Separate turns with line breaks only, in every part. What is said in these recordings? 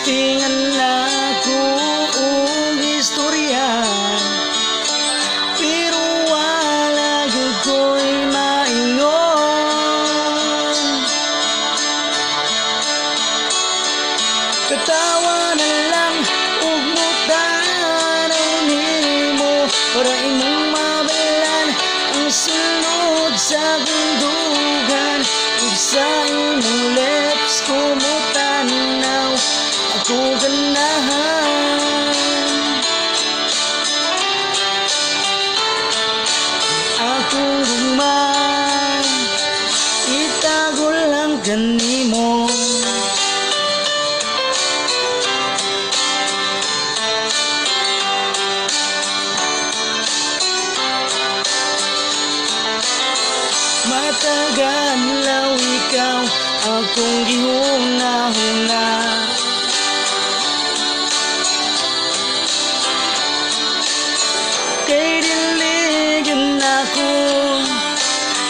Tingan ako og istorya, pero wala gyud ko'y maingon. Katawa na lang ug mutanaw nimo para imong mabalan ang sulod sa gundugan. Ug sa imong lips kumutanaw ako ganahan. Akong gugma itago lang kanimo. Matagal law ikaw akong gihuna-huna. Kay dili gyud ako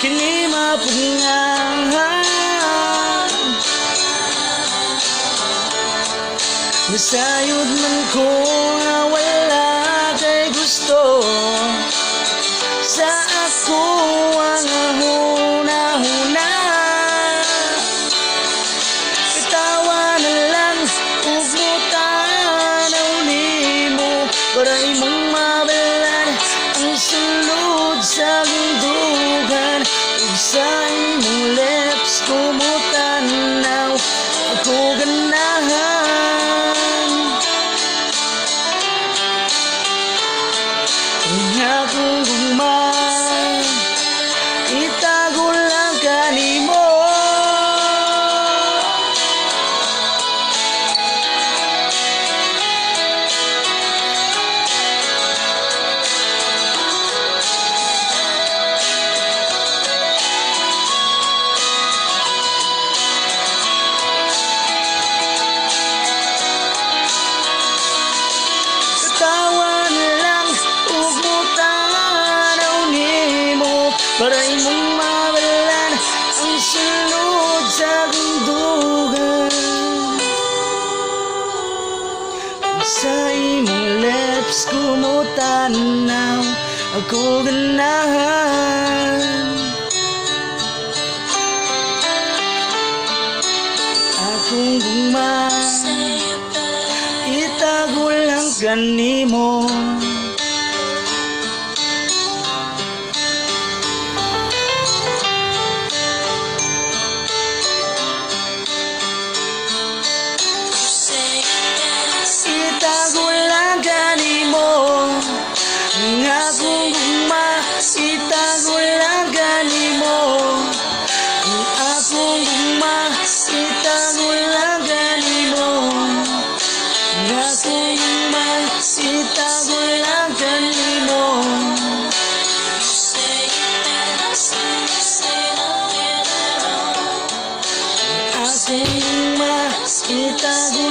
kini mapungahan. Masayod man ko nga wala kay gusto sa ako ang huna-huna. Katawa na lang ug mutanaw nimo para imong mabalan ang sulod sa gundugan. Ug sa imong lips kumutanaw ako ganahan. Ang akong gugma itago lang kanimo. Katawa na lang ug mutanaw nimo para imong mabalan ang sulod sa gundugan. Sa imong lips kumutanaw ako ganahan. Akong gugma itago lang kanimo. Itago lang kanimo. Ang akong gugma itago lang kanimo. Ang akong gugma itago lang kanimo. Ang akong gugma itago lang kanimo. Ang akong gugma itago